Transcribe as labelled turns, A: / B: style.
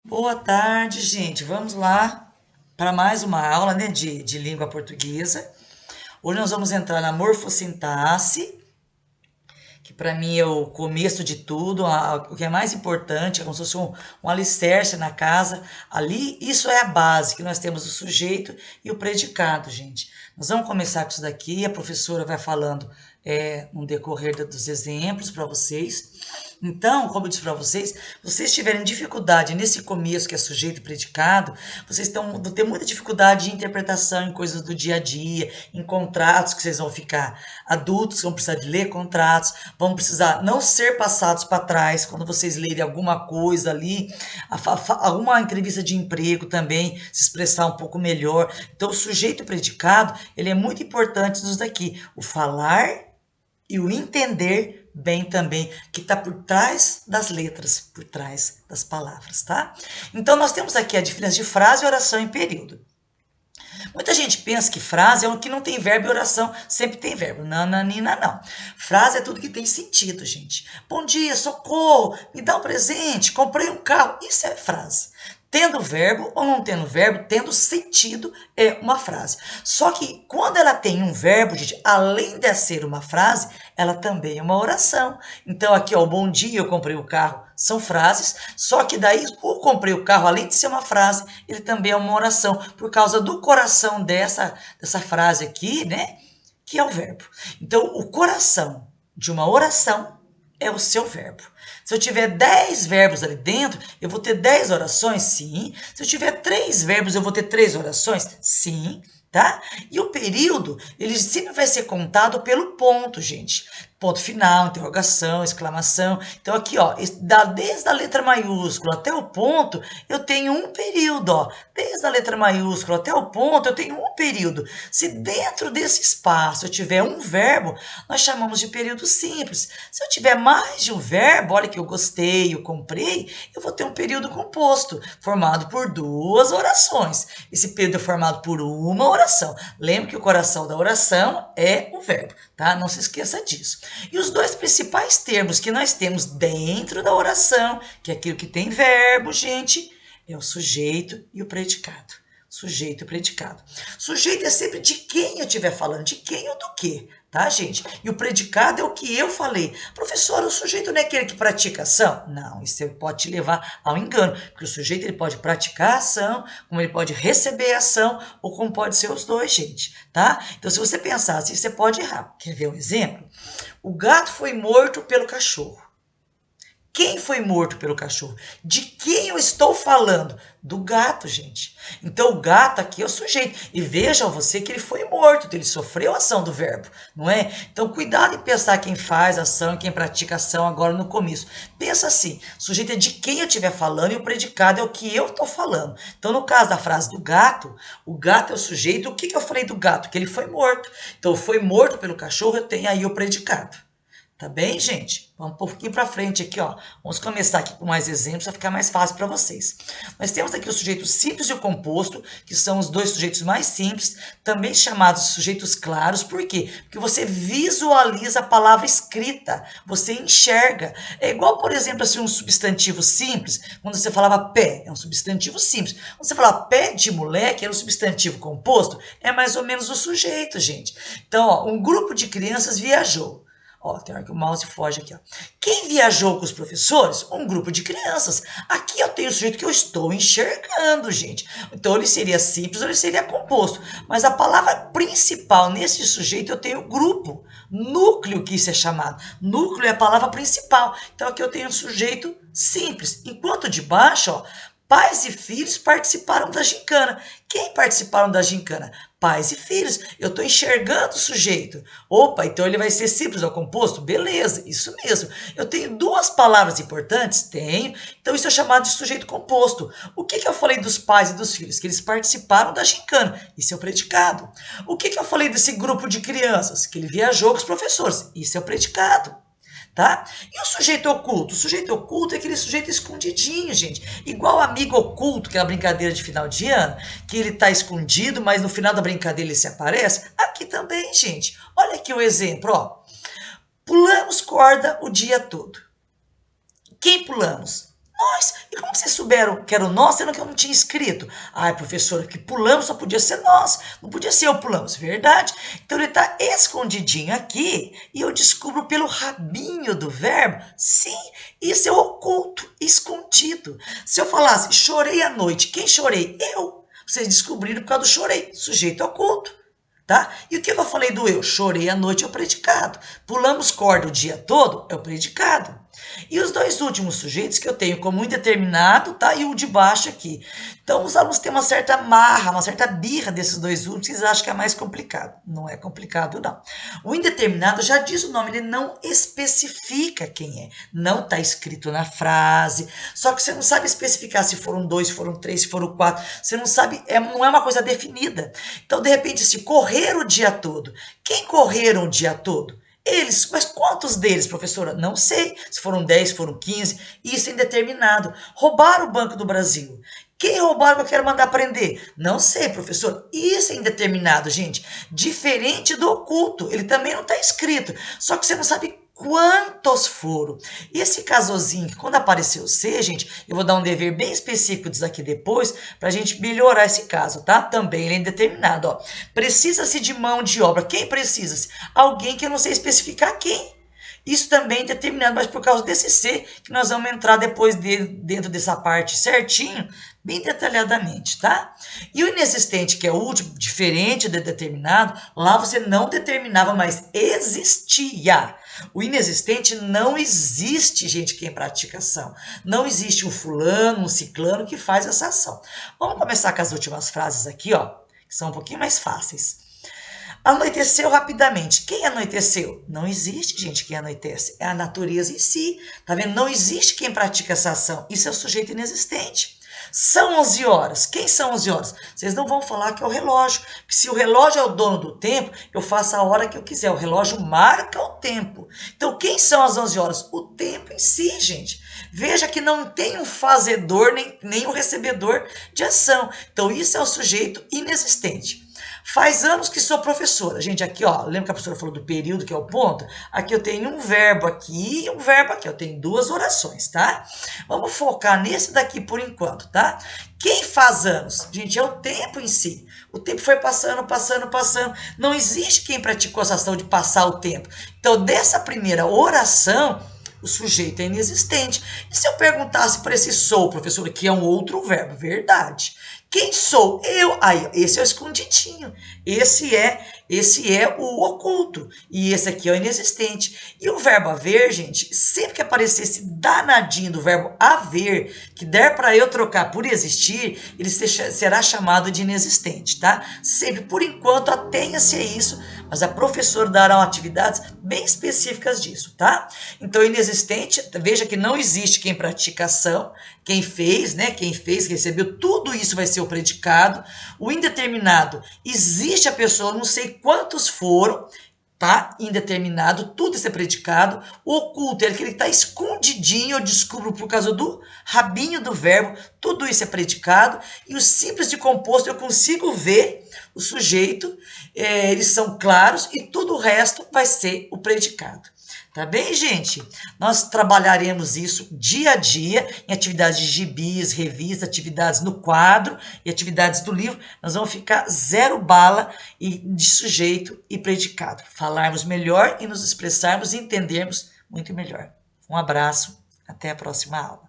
A: Boa tarde, gente. Vamos lá para mais uma aula, né, de língua portuguesa. Hoje nós vamos entrar na morfossintaxe, que para mim é o começo de tudo, o que é mais importante, é como se fosse um alicerce na casa. Ali, isso é a base, que nós temos o sujeito e o predicado, gente. Nós vamos começar com isso daqui, a professora vai falando no decorrer dos exemplos para vocês. Então, como eu disse para vocês, vocês tiverem dificuldade nesse começo, que é sujeito e predicado, vocês vão ter muita dificuldade de interpretação em coisas do dia a dia, em contratos que vocês vão ficar adultos, vão precisar de ler contratos, vão precisar não ser passados para trás quando vocês lerem alguma coisa ali, alguma entrevista de emprego também, se expressar um pouco melhor. Então, o sujeito e predicado, ele é muito importante nisso daqui, o falar e o entender bem também, que está por trás das letras, por trás das palavras, tá? Então, nós temos aqui a diferença de frase, oração e período. Muita gente pensa que frase é o que não tem verbo e oração sempre tem verbo. Nananina, não. Frase é tudo que tem sentido, gente. Bom dia, socorro, me dá um presente, comprei um carro. Isso é frase. Tendo verbo ou não tendo verbo, tendo sentido, é uma frase. Só que quando ela tem um verbo, gente, além de ser uma frase, ela também é uma oração. Então aqui, ó, bom dia, eu comprei o carro, são frases, só que daí o comprei o carro, além de ser uma frase, ele também é uma oração, por causa do coração dessa frase aqui, né, que é o verbo. Então, o coração de uma oração é o seu verbo. Se eu tiver 10 verbos ali dentro, eu vou ter 10 orações? Sim. Se eu tiver 3 verbos, eu vou ter 3 orações? Sim. Tá? E o período, ele sempre vai ser contado pelo ponto, gente. Ponto final, interrogação, exclamação. Então aqui, ó, desde a letra maiúscula até o ponto, eu tenho um período, ó. Desde a letra maiúscula até o ponto, eu tenho um período. Se dentro desse espaço eu tiver um verbo, nós chamamos de período simples. Se eu tiver mais de um verbo, olha que eu gostei, eu comprei, eu vou ter um período composto, formado por duas orações. Esse período é formado por uma oração. Lembre que o coração da oração é o verbo, tá? Não se esqueça disso. E os dois principais termos que nós temos dentro da oração, que é aquilo que tem verbo, gente, é o sujeito e o predicado. Sujeito e predicado. Sujeito é sempre de quem eu estiver falando, de quem ou do que, tá, gente? E o predicado é o que eu falei. Professor, o sujeito não é aquele que pratica ação? Não, isso pode te levar ao engano, porque o sujeito ele pode praticar ação, como ele pode receber ação, ou como pode ser os dois, gente, tá? Então, se você pensar assim, você pode errar. Quer ver um exemplo? O gato foi morto pelo cachorro. Quem foi morto pelo cachorro? De quem eu estou falando? Do gato, gente. Então, o gato aqui é o sujeito. E veja você que ele foi morto, então ele sofreu a ação do verbo, não é? Então, cuidado em pensar quem faz ação e quem pratica ação agora no começo. Pensa assim, o sujeito é de quem eu estiver falando e o predicado é o que eu estou falando. Então, no caso da frase do gato, o gato é o sujeito. O que eu falei do gato? Que ele foi morto. Então, foi morto pelo cachorro, eu tenho aí o predicado. Tá bem, gente? Vamos um pouquinho para frente aqui, ó. Vamos começar aqui com mais exemplos para ficar mais fácil para vocês. Nós temos aqui o sujeito simples e o composto, que são os dois sujeitos mais simples, também chamados de sujeitos claros. Por quê? Porque você visualiza a palavra escrita, você enxerga. É igual, por exemplo, assim, um substantivo simples, quando você falava pé, é um substantivo simples. Quando você falava pé de moleque, era um substantivo composto, é mais ou menos o sujeito, gente. Então, ó, um grupo de crianças viajou. Ó, tem hora que o mouse foge aqui, ó. Quem viajou com os professores? Um grupo de crianças. Aqui eu tenho o sujeito que eu estou enxergando, gente. Então ele seria simples ou ele seria composto. Mas a palavra principal nesse sujeito eu tenho grupo. Núcleo, que isso é chamado. Núcleo é a palavra principal. Então aqui eu tenho um sujeito simples. Enquanto de baixo, ó, pais e filhos participaram da gincana. Quem participaram da gincana? Pais e filhos. Eu estou enxergando o sujeito. Opa, então ele vai ser simples ou composto? Beleza, isso mesmo. Eu tenho duas palavras importantes? Tenho. Então isso é chamado de sujeito composto. O que eu falei dos pais e dos filhos? Que eles participaram da gincana. Isso é o predicado. O que eu falei desse grupo de crianças? Que ele viajou com os professores. Isso é o predicado. Tá? E o sujeito oculto? O sujeito oculto é aquele sujeito escondidinho, gente. Igual amigo oculto, aquela brincadeira de final de ano, que ele está escondido, mas no final da brincadeira ele se aparece. Aqui também, gente. Olha aqui o exemplo, ó. Pulamos corda o dia todo. Quem pulamos? Nós. E como vocês souberam que era o nós, sendo que eu não tinha escrito? Ai, professora, que pulamos só podia ser nós. Não podia ser eu pulamos. Verdade. Então ele está escondidinho aqui e eu descubro pelo rabinho do verbo. Sim, isso é oculto, escondido. Se eu falasse chorei à noite, quem chorei? Eu. Vocês descobriram por causa do chorei. Sujeito oculto. Tá? E o que eu falei do eu? Chorei à noite é o predicado. Pulamos corda o dia todo é o predicado. E os dois últimos sujeitos que eu tenho como indeterminado, tá? E o de baixo aqui. Então, os alunos têm uma certa marra, uma certa birra desses dois últimos, eles acham que é mais complicado. Não é complicado, não. O indeterminado já diz o nome, ele não especifica quem é. Não está escrito na frase. Só que você não sabe especificar se foram dois, se foram três, se foram quatro. Você não sabe, não é uma coisa definida. Então, de repente, se correr o dia todo. Quem correram o dia todo? Eles, mas quantos deles, professora? Não sei. Se foram 10, foram 15, isso é indeterminado. Roubaram o Banco do Brasil. Quem roubaram que eu quero mandar prender? Não sei, professor. Isso é indeterminado, gente. Diferente do oculto. Ele também não está escrito. Só que você não sabe quantos foram. E esse casozinho, quando apareceu C, gente, eu vou dar um dever bem específico disso aqui depois, para a gente melhorar esse caso, tá? Também ele é indeterminado, ó. Precisa-se de mão de obra. Quem precisa-se? Alguém que eu não sei especificar quem. Isso também é determinado, mas por causa desse C, que nós vamos entrar depois dentro dessa parte certinho, bem detalhadamente, tá? E o inexistente, que é o último, diferente do determinado, lá você não determinava, mas existia. O inexistente não existe, gente, quem pratica ação. Não existe um fulano, um ciclano que faz essa ação. Vamos começar com as últimas frases aqui, ó, que são um pouquinho mais fáceis. Anoiteceu rapidamente. Quem anoiteceu? Não existe, gente, quem anoitece. É a natureza em si. Tá vendo? Não existe quem pratica essa ação. Isso é o sujeito inexistente. São 11 horas. Quem são 11 horas? Vocês não vão falar que é o relógio. Porque se o relógio é o dono do tempo, eu faço a hora que eu quiser. O relógio marca o tempo. Então, quem são as 11 horas? O tempo em si, gente. Veja que não tem um fazedor nem um recebedor de ação. Então, isso é o sujeito inexistente. Faz anos que sou professora. Gente, aqui, ó, lembra que a professora falou do período, que é o ponto? Aqui eu tenho um verbo aqui e um verbo aqui. Eu tenho duas orações, tá? Vamos focar nesse daqui por enquanto, tá? Quem faz anos? Gente, é o tempo em si. O tempo foi passando, passando, passando. Não existe quem praticou essa ação de passar o tempo. Então, dessa primeira oração, o sujeito é inexistente. E se eu perguntasse para esse sou, professora, que é um outro verbo? Verdade. Quem sou? Eu. Aí, esse é o escondidinho. Esse é o oculto. E esse aqui é o inexistente. E o verbo haver, gente, sempre que aparecer esse danadinho do verbo haver, que der para eu trocar por existir, ele será chamado de inexistente, tá? Sempre, por enquanto, atenha-se a isso, mas a professora dará atividades bem específicas disso, tá? Então, inexistente, veja que não existe quem pratica ação, quem fez, né? Quem fez, recebeu, tudo isso vai ser o predicado. O indeterminado, existe a pessoa, não sei quantos foram, tá? Indeterminado, tudo isso é predicado. O oculto é aquele que está escondidinho, eu descubro por causa do rabinho do verbo, tudo isso é predicado. E o simples de composto, eu consigo ver o sujeito, eles são claros e tudo o resto vai ser o predicado. Tá bem, gente? Nós trabalharemos isso dia a dia em atividades de gibis, revistas, atividades no quadro e atividades do livro. Nós vamos ficar zero bala de sujeito e predicado. Falarmos melhor e nos expressarmos e entendermos muito melhor. Um abraço, até a próxima aula.